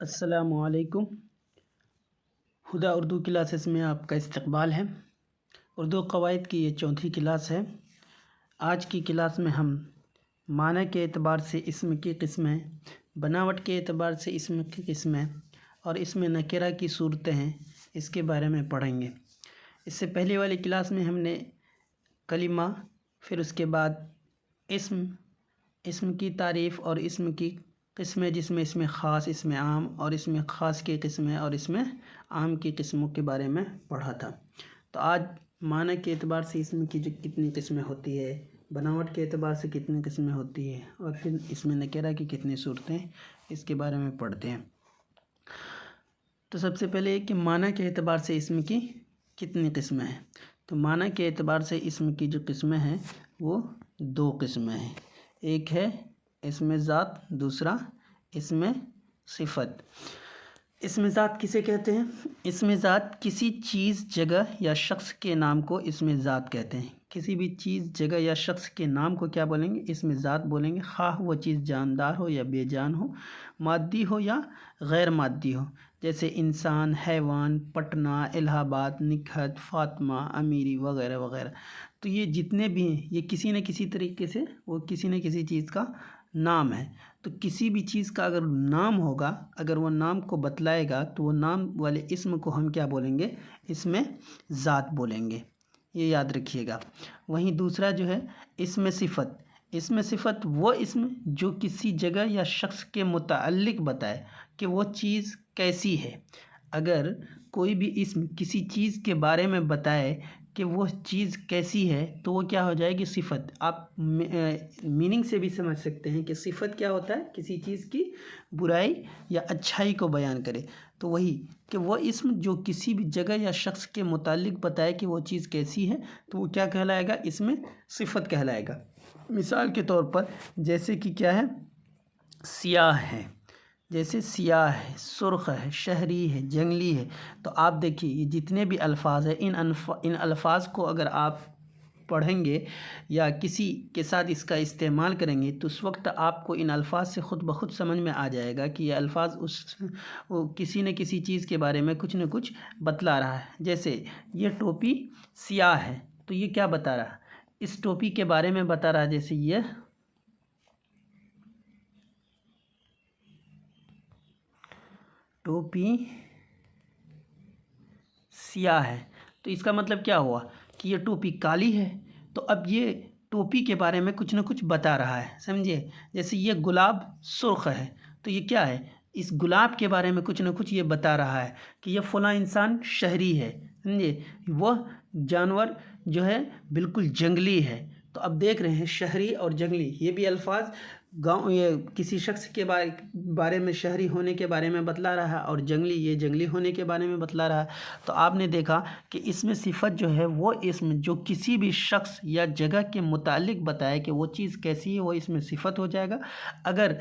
السلام علیکم۔ ہدا اردو کلاسز میں آپ کا استقبال ہے۔ اردو قواعد کی یہ چوتھی کلاس ہے۔ آج کی کلاس میں ہم معنی کے اعتبار سے اسم کی قسمیں، بناوٹ کے اعتبار سے اسم کی قسمیں اور اسم نکرہ کی صورتیں ہیں، اس کے بارے میں پڑھیں گے۔ اس سے پہلے والی کلاس میں ہم نے کلمہ، پھر اس کے بعد اسم کی تعریف اور اسم کی قسمیں، جس میں اسم خاص، اسم عام اور اسم خاص کی قسمیں اور اسم عام کی قسموں کے بارے میں پڑھا تھا۔ تو آج معنی کے اعتبار سے اسم کی جو کتنی قسمیں ہوتی ہے، بناوٹ کے اعتبار سے کتنی قسمیں ہوتی ہیں اور پھر اسم نکرہ کی کتنی صورتیں، اس کے بارے میں پڑھتے ہیں۔ تو سب سے پہلے کہ معنی کے اعتبار سے اسم کی کتنی قسمیں ہیں۔ تو معنی کے اعتبار سے اسم کی جو قسمیں ہیں وہ دو قسمیں ہیں۔ ایک ہے اسم ذات، دوسرا اسم صفت۔ اسم ذات کسے کہتے ہیں؟ اسم ذات کسی چیز، جگہ یا شخص کے نام کو اسم ذات کہتے ہیں۔ کسی بھی چیز، جگہ یا شخص کے نام کو کیا بولیں گے؟ اسم ذات بولیں گے، خواہ وہ چیز جاندار ہو یا بے جان ہو، مادی ہو یا غیر مادی ہو، جیسے انسان، حیوان، پٹنہ، الہ آباد، نکہت، فاطمہ، امیری وغیرہ وغیرہ۔ تو یہ جتنے بھی ہیں یہ کسی نہ کسی طریقے سے وہ کسی نہ کسی چیز کا نام ہے۔ تو کسی بھی چیز کا اگر نام ہوگا، اگر وہ نام کو بتلائے گا تو وہ نام والے اسم کو ہم کیا بولیں گے؟ اسم ذات بولیں گے، یہ یاد رکھیے گا۔ وہیں دوسرا جو ہے اسم صفت۔ اسم صفت وہ اسم جو کسی جگہ یا شخص کے متعلق بتائے کہ وہ چیز کیسی ہے۔ اگر کوئی بھی اسم کسی چیز کے بارے میں بتائے کہ وہ چیز کیسی ہے تو وہ کیا ہو جائے گی؟ صفت۔ آپ میننگ سے بھی سمجھ سکتے ہیں کہ صفت کیا ہوتا ہے؟ کسی چیز کی برائی یا اچھائی کو بیان کرے۔ تو وہی کہ وہ اسم جو کسی بھی جگہ یا شخص کے متعلق بتائے کہ وہ چیز کیسی ہے تو وہ کیا کہلائے گا؟ اسم صفت کہلائے گا۔ مثال کے طور پر جیسے کہ کیا ہے؟ سیاہ ہے، جیسے سیاہ ہے، سرخ ہے، شہری ہے، جنگلی ہے۔ تو آپ دیکھیے یہ جتنے بھی الفاظ ہیں، ان الفاظ کو اگر آپ پڑھیں گے یا کسی کے ساتھ اس کا استعمال کریں گے تو اس وقت آپ کو ان الفاظ سے خود بخود سمجھ میں آ جائے گا کہ یہ الفاظ کسی نہ کسی چیز کے بارے میں کچھ نہ کچھ بتلا رہا ہے۔ جیسے یہ ٹوپی سیاہ ہے تو یہ کیا بتا رہا ہے؟ اس ٹوپی کے بارے میں بتا رہا ہے۔ جیسے یہ ٹوپی سیاہ ہے تو اس کا مطلب کیا ہوا کہ یہ ٹوپی کالی ہے۔ تو اب یہ ٹوپی کے بارے میں کچھ نہ کچھ بتا رہا ہے، سمجھے؟ جیسے یہ گلاب سرخ ہے تو یہ کیا ہے؟ اس گلاب کے بارے میں کچھ نہ کچھ یہ بتا رہا ہے کہ یہ فلاں انسان شہری ہے، سمجھے؟ وہ جانور جو ہے بالکل جنگلی ہے۔ تو اب دیکھ رہے ہیں شہری اور جنگلی، یہ بھی الفاظ یہ کسی شخص کے بارے میں شہری ہونے کے بارے میں بتلا رہا ہے اور جنگلی یہ جنگلی ہونے کے بارے میں بتلا رہا ہے۔ تو آپ نے دیکھا کہ اسم صفت جو ہے وہ اسم جو کسی بھی شخص یا جگہ کے متعلق بتائے کہ وہ چیز کیسی ہے وہ اسم صفت ہو جائے گا۔ اگر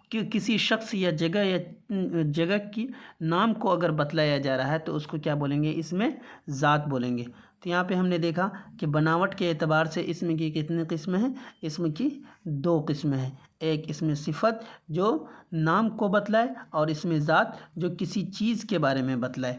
کسی شخص یا جگہ کی نام کو اگر بتلایا جا رہا ہے تو اس کو کیا بولیں گے؟ اسم ذات بولیں گے۔ تو یہاں پہ ہم نے دیکھا کہ بناوٹ کے اعتبار سے اسم کی کتنی قسمیں ہیں؟ اسم کی دو قسمیں ہیں، ایک اسم صفت جو نام کو بتلائے اور اسم ذات جو کسی چیز کے بارے میں بتلائے۔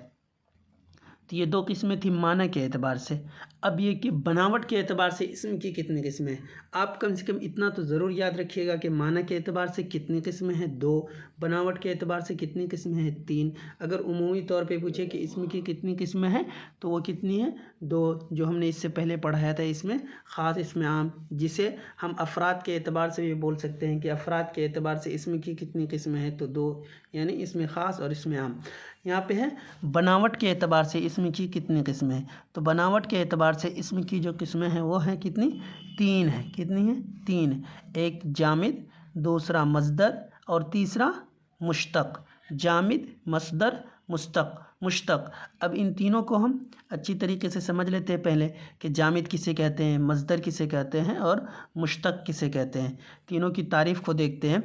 تو یہ دو قسمیں تھیں معنی کے اعتبار سے۔ اب یہ کہ بناوٹ کے اعتبار سے اسم کی کتنی قسمیں ہیں؟ آپ کم سے کم اتنا تو ضرور یاد رکھیے گا کہ معنی کے اعتبار سے کتنی قسمیں ہیں؟ دو۔ بناوٹ کے اعتبار سے کتنی قسمیں ہیں؟ تین۔ اگر عمومی طور پہ پوچھے کہ اسم کی کتنی قسمیں ہیں تو وہ کتنی ہیں؟ دو، جو ہم نے اس سے پہلے پڑھایا تھا، اسم خاص، اسم عام، جسے ہم افراد کے اعتبار سے بھی بول سکتے ہیں کہ افراد کے اعتبار سے اسم کی کتنی قسمیں ہیں؟ تو دو، یعنی اسم خاص اور اسم عام۔ یہاں پہ ہے بناوٹ کے اعتبار سے اسم کی کتنی قسمیں ہیں؟ تو بناوٹ کے اعتبار سے اسم کی جو قسمیں ہیں وہ ہیں کتنی؟ تین ہیں۔ کتنی ہیں؟ تین۔ ایک جامد، دوسرا مصدر اور تیسرا مشتق۔ جامد، مصدر، مشتق۔ اب ان تینوں کو ہم اچھی طریقے سے سمجھ لیتے ہیں پہلے کہ جامد کسے کہتے ہیں، مصدر کسے کہتے ہیں اور مشتق کسے کہتے ہیں۔ تینوں کی تعریف کو دیکھتے ہیں۔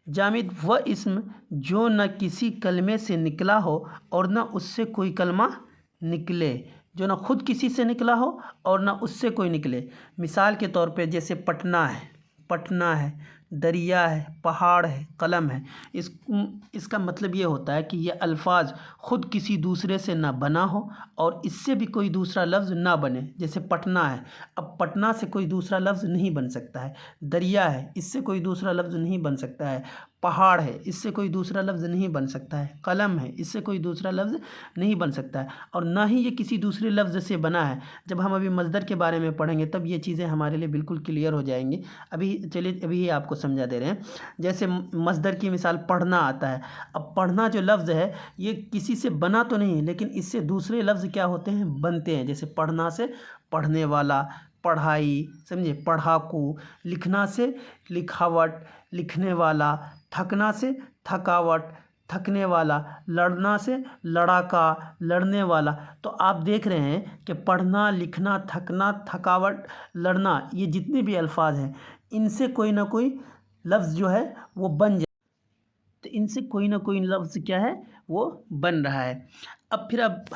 جامد وہ اسم جو نہ کسی کلمے سے نکلا ہو اور نہ اس سے کوئی کلمہ نکلے، جو نہ خود کسی سے نکلا ہو اور نہ اس سے کوئی نکلے۔ مثال کے طور پہ جیسے پٹنہ ہے دریا ہے، پہاڑ ہے، قلم ہے۔ اس کا مطلب یہ ہوتا ہے کہ یہ الفاظ خود کسی دوسرے سے نہ بنا ہو اور اس سے بھی کوئی دوسرا لفظ نہ بنے۔ جیسے پٹنہ ہے، اب پٹنہ سے کوئی دوسرا لفظ نہیں بن سکتا ہے۔ دریا ہے، اس سے کوئی دوسرا لفظ نہیں بن سکتا ہے۔ پہاڑ ہے، اس سے کوئی دوسرا لفظ نہیں بن سکتا ہے۔ قلم ہے، اس سے کوئی دوسرا لفظ نہیں بن سکتا ہے، اور نہ ہی یہ کسی دوسرے لفظ سے بنا ہے۔ جب ہم ابھی مصدر کے بارے میں پڑھیں گے تب یہ چیزیں ہمارے لیے بالکل کلیئر ہو جائیں گی۔ ابھی یہ آپ کو سمجھا دے رہے ہیں۔ جیسے مصدر کی مثال پڑھنا آتا ہے۔ اب پڑھنا جو لفظ ہے یہ کسی سے بنا تو نہیں، لیکن اس سے دوسرے لفظ کیا ہوتے ہیں؟ بنتے ہیں۔ جیسے پڑھنا سے پڑھنے والا، پڑھائی، سمجھے، پڑھاکو۔ لکھنا سے لکھاوٹ، لکھنے والا۔ تھکنا سے تھکاوٹ، تھکنے والا۔ لڑنا سے لڑاکا، لڑنے والا۔ تو آپ دیکھ رہے ہیں کہ پڑھنا، لکھنا، تھکنا، تھکاوٹ، لڑنا، یہ جتنے بھی الفاظ ہیں ان سے کوئی نہ کوئی لفظ جو ہے وہ بن جائے، تو ان سے کوئی نہ کوئی لفظ کیا ہے وہ بن رہا ہے۔ اب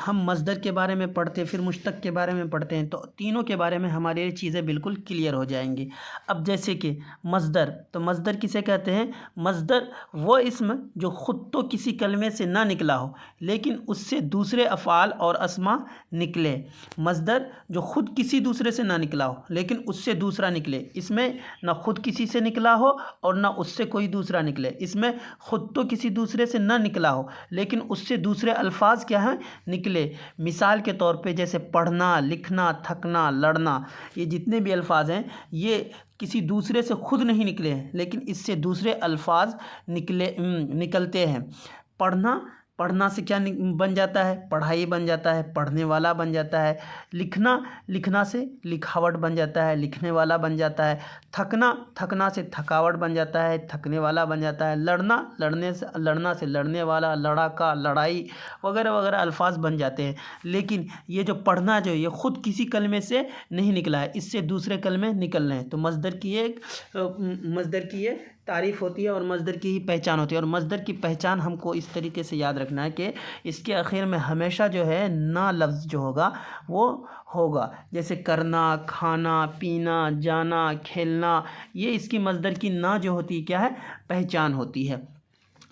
ہم مصدر کے بارے میں پڑھتے ہیں، پھر مشتق کے بارے میں پڑھتے ہیں، تو تینوں کے بارے میں ہمارے لیے چیزیں بالکل کلیئر ہو جائیں گی۔ اب جیسے کہ مصدر، تو مصدر کسے کہتے ہیں؟ مصدر وہ اسم جو خود تو کسی کلمے سے نہ نکلا ہو لیکن اس سے دوسرے افعال اور اسما نکلے۔ مصدر جو خود کسی دوسرے سے نہ نکلا ہو لیکن اس سے دوسرا نکلے۔ اس میں نہ خود کسی سے نکلا ہو اور نہ اس سے کوئی دوسرا نکلے۔ اس میں خود تو کسی دوسرے سے نہ نکلا ہو لیکن اس سے دوسرے الفاظ کیا ہیں؟ نکلے۔ مثال کے طور پہ جیسے پڑھنا، لکھنا، تھکنا، لڑنا، یہ جتنے بھی الفاظ ہیں یہ کسی دوسرے سے خود نہیں نکلے ہیں لیکن اس سے دوسرے الفاظ نکلتے ہیں۔ پڑھنا سے کیا بن جاتا ہے؟ پڑھائی بن جاتا ہے، پڑھنے والا بن جاتا ہے۔ لکھنا سے لکھاوٹ بن جاتا ہے، لکھنے والا بن جاتا ہے۔ تھکنا سے تھکاوٹ بن جاتا ہے، تھکنے والا بن جاتا ہے۔ لڑنا سے لڑنے والا، لڑاکا، لڑائی وغیرہ وغیرہ الفاظ بن جاتے ہیں۔ لیکن یہ جو پڑھنا جو یہ خود کسی کلمے سے نہیں نکلا ہے، اس سے دوسرے کلمے نکل رہے ہیں۔ تو مصدر کی یہ تعریف ہوتی ہے اور مصدر کی ہی پہچان ہوتی ہے۔ اور مصدر کی پہچان ہم کو اس طریقے سے یاد رکھنا ہے کہ اس کے آخر میں ہمیشہ جو ہے نا لفظ جو ہوگا وہ ہوگا۔ جیسے کرنا، کھانا، پینا، جانا، کھیلنا، یہ اس کی مصدر کی نا جو ہوتی ہے کیا ہے؟ پہچان ہوتی ہے۔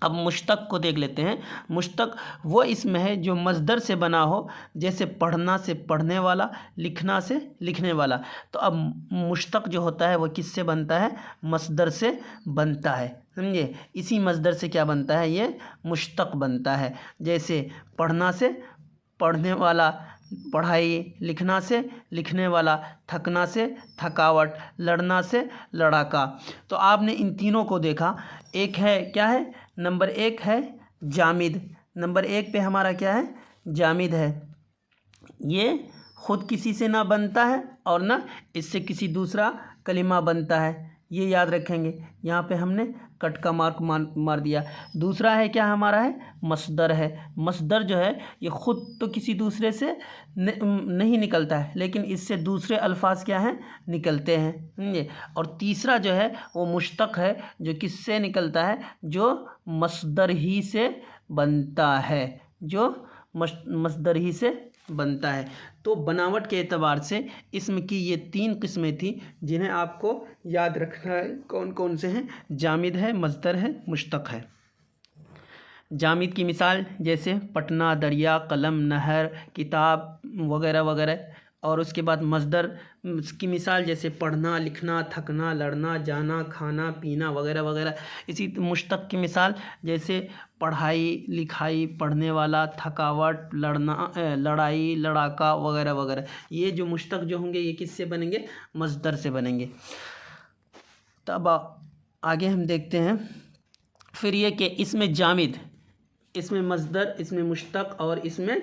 اب مشتق کو دیکھ لیتے ہیں۔ مشتق وہ اسم ہے جو مصدر سے بنا ہو، جیسے پڑھنا سے پڑھنے والا، لکھنا سے لکھنے والا۔ تو اب مشتق جو ہوتا ہے وہ کس سے بنتا ہے؟ مصدر سے بنتا ہے، سمجھے؟ اسی مصدر سے کیا بنتا ہے؟ یہ مشتق بنتا ہے۔ جیسے پڑھنا سے پڑھنے والا، پڑھائی۔ لکھنا سے لکھنے والا، تھکنا سے تھکاوٹ، لڑنا سے لڑاکا۔ تو آپ نے ان تینوں کو دیکھا۔ ایک ہے کیا ہے؟ نمبر 1 ہے جامد۔ نمبر 1 پہ ہمارا کیا ہے؟ جامد ہے۔ یہ خود کسی سے نہ بنتا ہے اور نہ اس سے کسی دوسرا کلمہ بنتا ہے، یہ یاد رکھیں گے۔ یہاں پہ ہم نے کٹ کا مارک مار دیا۔ دوسرا ہے کیا ہمارا ہے؟ مصدر ہے۔ مصدر جو ہے یہ خود تو کسی دوسرے سے نہیں نکلتا ہے لیکن اس سے دوسرے الفاظ کیا ہیں؟ نکلتے ہیں، سمجھے؟ اور تیسرا جو ہے وہ مشتق ہے جو کس سے نکلتا ہے؟ جو مصدر ہی سے بنتا ہے، جو مصدر ہی سے بنتا ہے۔ تو بناوٹ کے اعتبار سے اسم کی یہ 3 قسمیں تھیں جنہیں آپ کو یاد رکھنا ہے۔ کون کون سے ہیں؟ جامد ہے، مصدر ہے، مشتق ہے۔ جامد کی مثال جیسے پٹنہ، دریا، قلم، نہر، کتاب وغیرہ وغیرہ۔ اور اس کے بعد مصدر کی مثال جیسے پڑھنا، لکھنا، تھکنا، لڑنا، جانا، کھانا، پینا وغیرہ وغیرہ۔ اسی مشتق کی مثال جیسے پڑھائی، لکھائی، پڑھنے والا، تھکاوٹ، لڑائی، لڑاکا وغیرہ وغیرہ۔ یہ جو مشتق جو ہوں گے یہ کس سے بنیں گے؟ مصدر سے بنیں گے۔ تو اب آگے ہم دیکھتے ہیں پھر یہ کہ اس میں جامد، اس میں مصدر، اس میں مشتق اور اس میں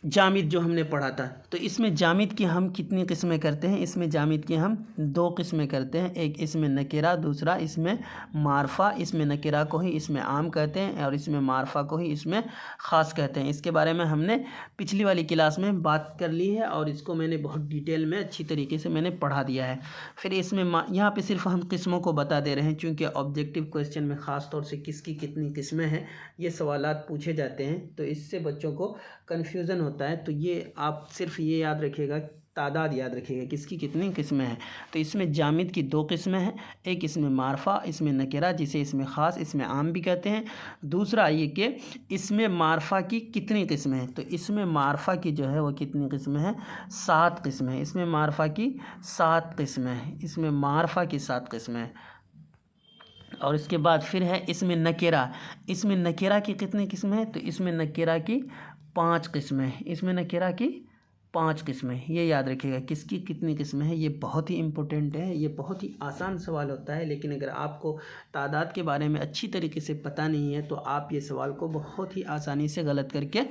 جامد جو ہم نے پڑھا تھا، تو اس میں جامد کی ہم کتنی قسمیں کرتے ہیں؟ اس میں جامد کی ہم 2 قسمیں کرتے ہیں۔ ایک اس میں نکرہ، دوسرا اس میں معرفہ۔ اس میں نکرہ کو ہی اس میں عام کہتے ہیں اور اس میں معرفہ کو ہی اس میں خاص کہتے ہیں۔ اس کے بارے میں ہم نے پچھلی والی کلاس میں بات کر لی ہے اور اس کو میں نے بہت ڈیٹیل میں اچھی طریقے سے میں نے پڑھا دیا ہے۔ پھر اس میں یہاں پہ صرف ہم قسموں کو بتا دے رہے ہیں چونکہ آبجیکٹیو کویسچن میں خاص طور سے کس کی کتنی قسمیں ہیں یہ سوالات پوچھے جاتے ہیں، تو اس سے بچوں کو کنفیوژن ہوتا ہے۔ تو یہ آپ صرف یہ یاد رکھیے گا تعداد یاد رکھیے گا کس کی کتنی قسمیں ہیں. تو اس میں جامد کی 2 قسمیں ہیں. ایک اس میں معرفہ، اس میں نکرہ جسے اس میں خاص اس میں عام بھی کہتے ہیں. دوسرا یہ کہ اس میں معرفہ کی کتنی قسمیں ہیں. تو اس میں معرفہ کی جو ہے وہ کتنی قسمیں ہیں؟ 7 قسمیں ہیں. اس میں معرفہ کی 7 قسمیں ہیں. اس میں معرفہ کی 7 قسمیں ہیں. اور اس کے بعد پھر ہے اس میں نکرہ. اس میں نکرہ کی کتنی قسمیں ہیں؟ تو اس میں نکرہ کی 5 قسمیں ہیں. اس میں نکرہ کی 5 قسمیں. یہ یاد رکھیے گا کس کی کتنی قسمیں ہیں. یہ بہت ہی امپورٹنٹ ہے. یہ بہت ہی آسان سوال ہوتا ہے، لیکن اگر آپ کو تعداد کے بارے میں اچھی طریقے سے پتہ نہیں ہے تو آپ یہ سوال کو بہت ہی آسانی سے غلط کر کے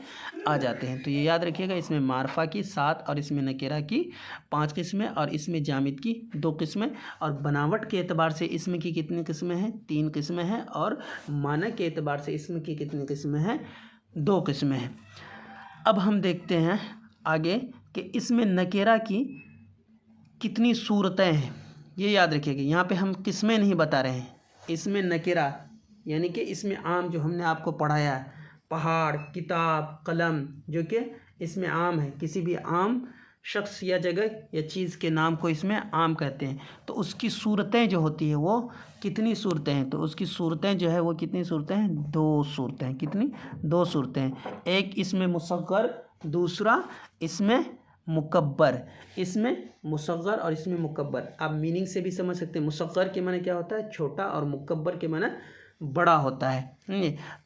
آ جاتے ہیں. تو یہ یاد رکھیے گا اس میں معرفہ کی 7 اور اس میں نکرہ کی 5 قسمیں اور اس میں جامد کی 2 قسمیں. اور بناوٹ کے اعتبار سے اسم کی کتنی قسمیں ہیں؟ 3 قسمیں ہیں. اور معنی کے اعتبار سے اسم کی کتنی قسمیں ہیں؟ 2 قسمیں ہیں. اب ہم دیکھتے ہیں آگے کہ اس میں نکرہ کی کتنی صورتیں ہیں. یہ یاد رکھیے گا یہاں پہ ہم قسمیں نہیں بتا رہے ہیں. اس میں نکرہ یعنی کہ اس میں عام جو ہم نے آپ کو پڑھایا ہے، پہاڑ، کتاب، قلم، جو کہ اس میں عام ہے. کسی بھی عام شخص یا جگہ یا چیز کے نام کو اس میں عام کہتے ہیں. تو اس کی صورتیں جو ہوتی ہیں وہ کتنی صورتیں ہیں؟ تو اس کی صورتیں جو ہے وہ کتنی صورتیں ہیں؟ 2 صورتیں ہیں. کتنی؟ 2 صورتیں ہیں. ایک اس میں مصغر، دوسرا اس میں مکبر. اس میں مصغر اور اس میں مکبر. آپ میننگ سے بھی سمجھ سکتے ہیں. مصغر کے معنی کیا ہوتا ہے؟ چھوٹا. اور مکبر کے معنی بڑا ہوتا ہے.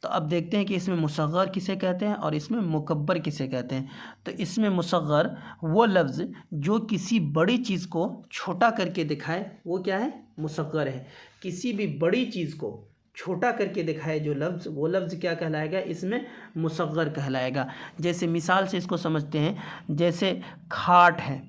تو اب دیکھتے ہیں کہ اس میں مصغر کسے کہتے ہیں اور اس میں مکبر کسے کہتے ہیں. تو اس میں مصغر وہ لفظ جو کسی بڑی چیز کو چھوٹا کر کے دکھائے وہ کیا ہے؟ مصغر ہے. کسی بھی بڑی چیز کو چھوٹا کر کے دکھائے جو لفظ، وہ لفظ کیا کہلائے گا؟ اس میں مصغر کہلائے گا. جیسے مثال سے اس کو سمجھتے ہیں. جیسے کھاٹ ہے.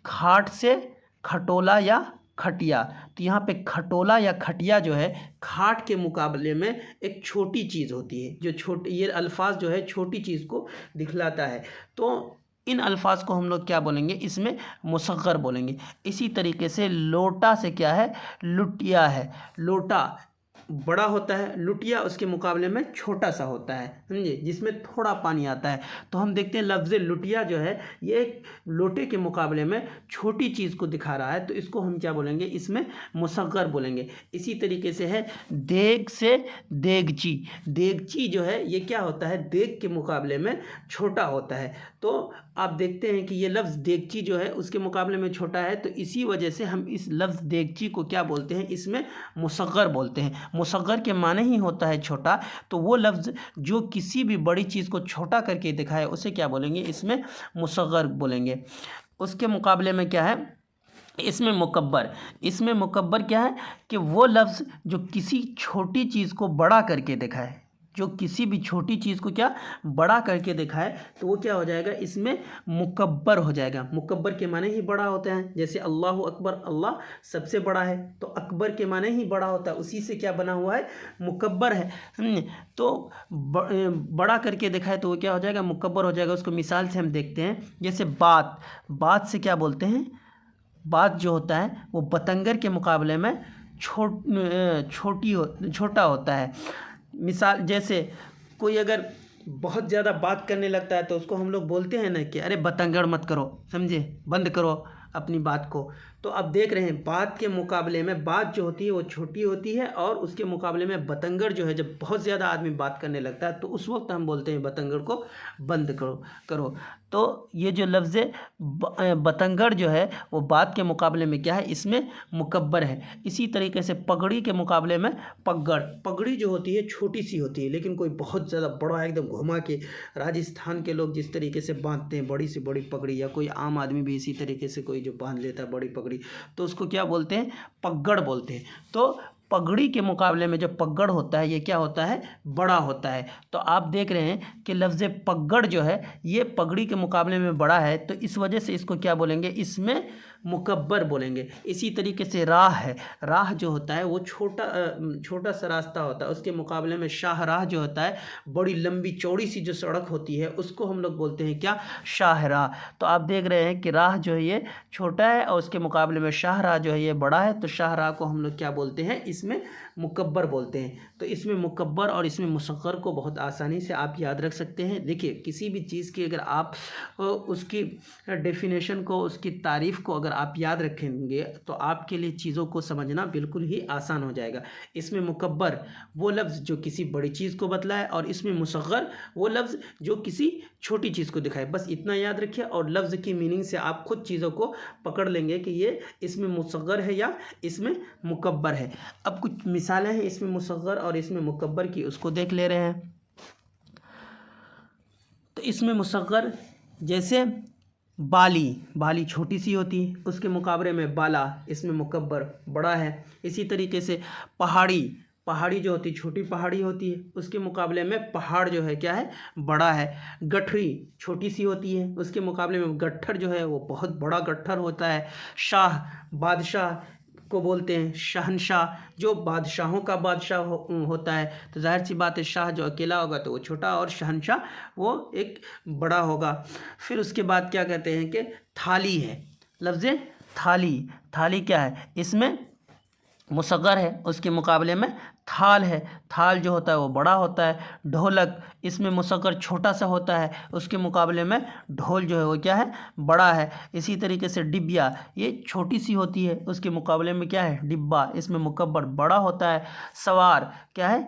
کھاٹ سے کھٹولا یا کھٹیا. تو یہاں پہ کھٹولا یا کھٹیا جو ہے کھاٹ کے مقابلے میں ایک چھوٹی چیز ہوتی ہے. جو چھوٹی، یہ الفاظ جو ہے چھوٹی چیز کو دکھلاتا ہے. تو ان الفاظ کو ہم لوگ کیا بولیں گے؟ اس میں مصغر بولیں گے. اسی طریقے سے لوٹا سے کیا ہے؟ لٹیا ہے. لوٹا بڑا ہوتا ہے، لٹیا اس کے مقابلے میں چھوٹا سا ہوتا ہے، سمجھے، جس میں تھوڑا پانی آتا ہے. تو ہم دیکھتے ہیں لفظ لٹیا جو ہے یہ ایک لوٹے کے مقابلے میں چھوٹی چیز کو دکھا رہا ہے. تو اس کو ہم کیا بولیں گے؟ اس میں مصغر بولیں گے. اسی طریقے سے ہے دیگ سے دیگچی. دیگچی جو ہے یہ کیا ہوتا ہے؟ دیگ کے مقابلے میں چھوٹا ہوتا ہے. تو آپ دیکھتے ہیں کہ یہ لفظ دیگچی جو ہے اس کے مقابلے میں چھوٹا ہے. تو اسی وجہ سے ہم اس لفظ دیگچی کو کیا بولتے ہیں؟ اس میں مصغر بولتے ہیں. مصغر کے معنی ہی ہوتا ہے چھوٹا. تو وہ لفظ جو کسی بھی بڑی چیز کو چھوٹا کر کے دکھائے اسے کیا بولیں گے؟ اس میں مصغر بولیں گے. اس کے مقابلے میں کیا ہے؟ اس میں مکبر. اس میں مکبر کیا ہے؟ کہ وہ لفظ جو کسی چھوٹی چیز کو بڑا کر کے دکھائے. جو کسی بھی چھوٹی چیز کو کیا بڑا کر کے دکھائے تو وہ کیا ہو جائے گا؟ اس میں مکبر ہو جائے گا. مکبر کے معنی ہی بڑا ہوتا ہے. جیسے اللہ اکبر، اللہ سب سے بڑا ہے. تو اکبر کے معنی ہی بڑا ہوتا ہے، اسی سے کیا بنا ہوا ہے؟ مکبر ہے. تو بڑا کر کے دکھائے تو وہ کیا ہو جائے گا؟ مکبر ہو جائے گا. اس کو مثال سے ہم دیکھتے ہیں. جیسے بات. بات سے کیا بولتے ہیں؟ بات جو ہوتا ہے وہ بتنگر کے مقابلے میں چھوٹا ہوتا ہے. مثال جیسے کوئی اگر بہت زیادہ بات کرنے لگتا ہے تو اس کو ہم لوگ بولتے ہیں نا کہ ارے بتنگڑ مت کرو، سمجھے، بند کرو اپنی بات کو. تو اب دیکھ رہے ہیں بات کے مقابلے میں بات جو ہوتی ہے وہ چھوٹی ہوتی ہے، اور اس کے مقابلے میں بتنگڑ جو ہے جب بہت زیادہ آدمی بات کرنے لگتا ہے تو اس وقت ہم بولتے ہیں بتنگڑ کو بند کرو. تو یہ جو لفظ بتنگڑ جو ہے وہ بات کے مقابلے میں کیا ہے؟ اس میں مکبر ہے. اسی طریقے سے پگڑی کے مقابلے میں پگڑ. پگڑی جو ہوتی ہے چھوٹی سی ہوتی ہے، لیکن کوئی بہت زیادہ بڑا ایک دم گھما کے، راجستھان کے لوگ جس طریقے سے باندھتے ہیں بڑی سے بڑی پگڑی، یا کوئی عام آدمی بھی اسی طریقے سے کوئی جو باندھ لیتا ہے بڑی پگڑی، تو اس کو کیا بولتے ہیں؟ پگڑ بولتے ہیں. تو پگڑی کے مقابلے میں جو پگڑ ہوتا ہے یہ کیا ہوتا ہے؟ بڑا ہوتا ہے. تو آپ دیکھ رہے ہیں کہ لفظ پگڑ جو ہے یہ پگڑی کے مقابلے میں بڑا ہے. تو اس وجہ سے اس کو کیا بولیں گے؟ اس میں مکبر بولیں گے. اسی طریقے سے راہ ہے. راہ جو ہوتا ہے وہ چھوٹا سا راستہ ہوتا ہے. اس کے مقابلے میں شاہ راہ جو ہوتا ہے بڑی لمبی چوڑی سی جو سڑک ہوتی ہے اس کو ہم لوگ بولتے ہیں کیا؟ شاہ راہ. تو آپ دیکھ رہے ہیں کہ راہ جو ہے یہ چھوٹا ہے اور اس کے مقابلے میں شاہ راہ جو ہے یہ بڑا ہے. تو شاہ راہ کو ہم لوگ کیا بولتے ہیں؟ اس میں مکبر بولتے ہیں۔ تو اس میں مکبر اور اس میں مصغر کو بہت آسانی سے آپ یاد رکھ سکتے ہیں۔ دیکھیے کسی بھی چیز کی اگر آپ اس کی ڈیفینیشن کو، اس کی تعریف کو اگر آپ یاد رکھیں گے تو آپ کے لیے چیزوں کو سمجھنا بالکل ہی آسان ہو جائے گا۔ اس میں مکبر وہ لفظ جو کسی بڑی چیز کو بتلائے، اور اس میں مصغر وہ لفظ جو کسی چھوٹی چیز کو دکھائے۔ بس اتنا یاد رکھیے اور لفظ کی میننگ سے آپ خود چیزوں کو پکڑ لیں گے کہ یہ اس میں مصغر ہے یا اس میں مکبر ہے۔ اب کچھ مثالیں ہیں اس میں مصغر اور اس میں مکبر کی، اس کو دیکھ لے رہے ہیں۔ تو اس میں مصغر جیسے بالی چھوٹی سی ہوتی ہے، اس کے مقابلے میں بالا اس میں مکبر بڑا ہے۔ اسی طریقے سے پہاڑی جو ہوتی ہے، چھوٹی پہاڑی ہوتی ہے، اس کے مقابلے میں پہاڑ جو ہے کیا ہے، بڑا ہے۔ گٹھری چھوٹی سی ہوتی ہے، اس کے مقابلے میں گٹھر جو ہے وہ بہت بڑا گٹھر ہوتا ہے۔ شاہ بادشاہ کو بولتے ہیں، شہنشاہ جو بادشاہوں کا بادشاہ ہوتا ہے۔ تو ظاہر سی بات ہے شاہ جو اکیلا ہوگا تو وہ چھوٹا، اور شہنشاہ وہ ایک بڑا ہوگا۔ پھر اس کے بعد کیا کہتے ہیں کہ تھالی ہے، لفظ تھالی کیا ہے، اس میں مصغر ہے، اس کے مقابلے میں تھال ہے۔ تھال جو ہوتا ہے وہ بڑا ہوتا ہے۔ ڈھولک اس میں مصغر چھوٹا سا ہوتا ہے، اس کے مقابلے میں ڈھول جو ہے وہ کیا ہے، بڑا ہے۔ اسی طریقے سے ڈبیا یہ چھوٹی سی ہوتی ہے، اس کے مقابلے میں کیا ہے، ڈبا اس میں مکبر بڑا ہوتا ہے۔ سوار کیا ہے،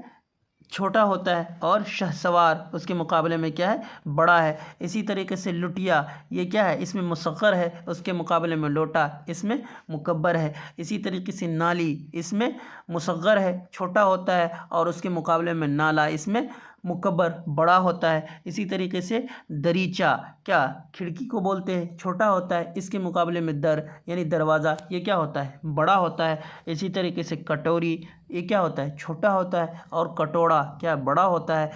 چھوٹا ہوتا ہے، اور شہسوار اس کے مقابلے میں کیا ہے، بڑا ہے۔ اسی طریقے سے لٹیا یہ کیا ہے، اس میں مصغر ہے، اس کے مقابلے میں لوٹا اس میں مکبر ہے۔ اسی طریقے سے نالی اس میں مصغر ہے، چھوٹا ہوتا ہے، اور اس کے مقابلے میں نالا اس میں مکبر بڑا ہوتا ہے۔ اسی طریقے سے دریچہ کیا، کھڑکی کو بولتے ہیں، چھوٹا ہوتا ہے، اس کے مقابلے میں در یعنی دروازہ یہ کیا ہوتا ہے، بڑا ہوتا ہے۔ اسی طریقے سے کٹوری یہ کیا ہوتا ہے، چھوٹا ہوتا ہے، اور کٹوڑا کیا بڑا ہوتا ہے۔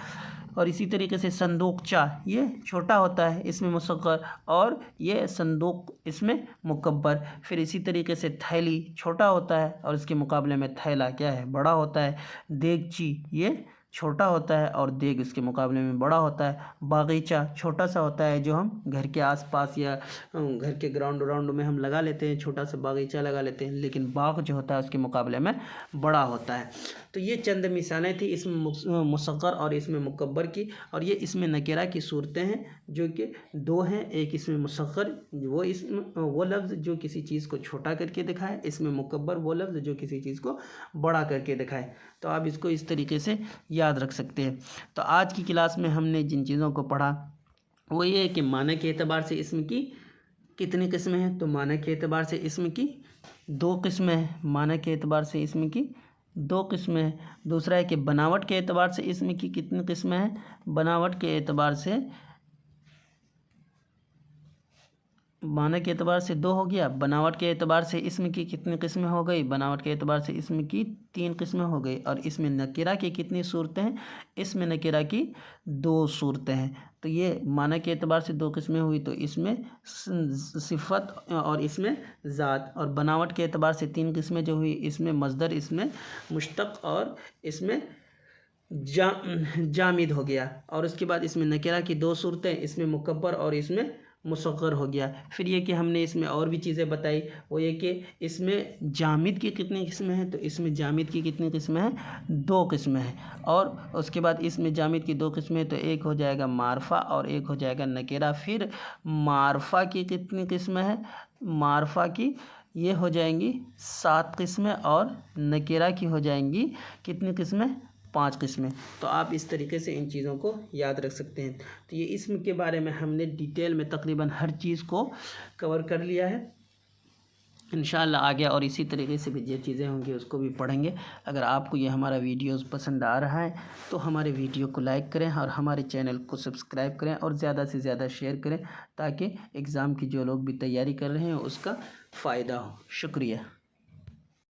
اور اسی طریقے سے صندوقچہ یہ چھوٹا ہوتا ہے، اس میں مصغر، اور یہ صندوق اس میں مکبر۔ پھر اسی طریقے سے تھیلی چھوٹا ہوتا ہے، اور اس کے مقابلے میں تھیلا کیا ہے، بڑا ہوتا ہے۔ دیگچی یہ چھوٹا ہوتا ہے، اور دیگ اس کے مقابلے میں بڑا ہوتا ہے۔ باغیچہ چھوٹا سا ہوتا ہے، جو ہم گھر کے آس پاس یا گھر کے گراؤنڈ میں ہم لگا لیتے ہیں، چھوٹا سا باغیچہ لگا لیتے ہیں، لیکن باغ جو ہوتا ہے اس کے مقابلے میں بڑا ہوتا ہے۔ تو یہ چند مثالیں تھیں اس میں مصغر اور اس میں مکبر کی، اور یہ اس میں نکرہ کی صورتیں ہیں جو کہ دو ہیں۔ ایک اس میں مصغر وہ لفظ جو کسی چیز کو چھوٹا کر کے دکھائے، اس میں مکبر وہ لفظ جو کسی چیز کو بڑا کر کے دکھائے۔ تو آپ اس کو اس طریقے سے یاد رکھ سکتے ہیں۔ تو آج کی کلاس میں ہم نے جن چیزوں کو پڑھا وہ یہ ہے کہ معنی کے اعتبار سے اسم کی کتنی قسمیں ہیں۔ تو معنی کے اعتبار سے اسم کی 2 قسمیں ہیں، معنی کے اعتبار سے اسم کی 2 قسمیں ہیں۔ دوسرا ہے کہ بناوٹ کے اعتبار سے اسم کی کتنی قسمیں ہیں، بناوٹ کے اعتبار سے معنی کے اعتبار سے 2 ہو گیا۔ بناوٹ کے اعتبار سے اسم کی کتنی قسمیں ہو گئی، بناوٹ کے اعتبار سے اسم کی 3 قسمیں ہو گئی۔ اور اس میں نکرہ کی کتنی صورتیں ہیں، اس میں نکرہ کی 2 صورتیں ہیں۔ تو یہ معنی کے اعتبار سے 2 قسمیں ہوئی، تو اس میں صفت اور اس میں ذات۔ اور بناوٹ کے اعتبار سے 3 قسمیں جو ہوئی، اس میں مصدر، اس میں مشتق، اور اس میں جامد ہو گیا۔ اور اس کے بعد اس میں نکرہ کی 2 صورتیں، اس میں مکبر اور اس میں مصغر ہو گیا۔ پھر یہ کہ ہم نے اس میں اور بھی چیزیں بتائی، وہ یہ کہ اس میں جامد کی کتنی قسمیں ہیں، تو اس میں جامد کی کتنی قسمیں ہیں، 2 قسمیں ہیں۔ اور اس کے بعد اس میں جامد کی 2 قسمیں، تو ایک ہو جائے گا معرفہ اور ایک ہو جائے گا نکرہ۔ پھر معرفہ کی کتنی قسمیں ہیں، معرفہ کی یہ ہو جائیں گی 7 قسمیں، اور نکرہ کی ہو جائیں گی کتنی قسمیں، 5 قسمیں۔ تو آپ اس طریقے سے ان چیزوں کو یاد رکھ سکتے ہیں۔ تو یہ اسم کے بارے میں ہم نے ڈیٹیل میں تقریباً ہر چیز کو کور کر لیا ہے۔ انشاءاللہ آگے اور اسی طریقے سے بھی جو چیزیں ہوں گی اس کو بھی پڑھیں گے۔ اگر آپ کو یہ ہمارا ویڈیوز پسند آ رہا ہے تو ہمارے ویڈیو کو لائک کریں، اور ہمارے چینل کو سبسکرائب کریں، اور زیادہ سے زیادہ شیئر کریں، تاکہ ایگزام کی جو لوگ بھی تیاری کر رہے ہیں اس کا فائدہ ہو۔ شکریہ۔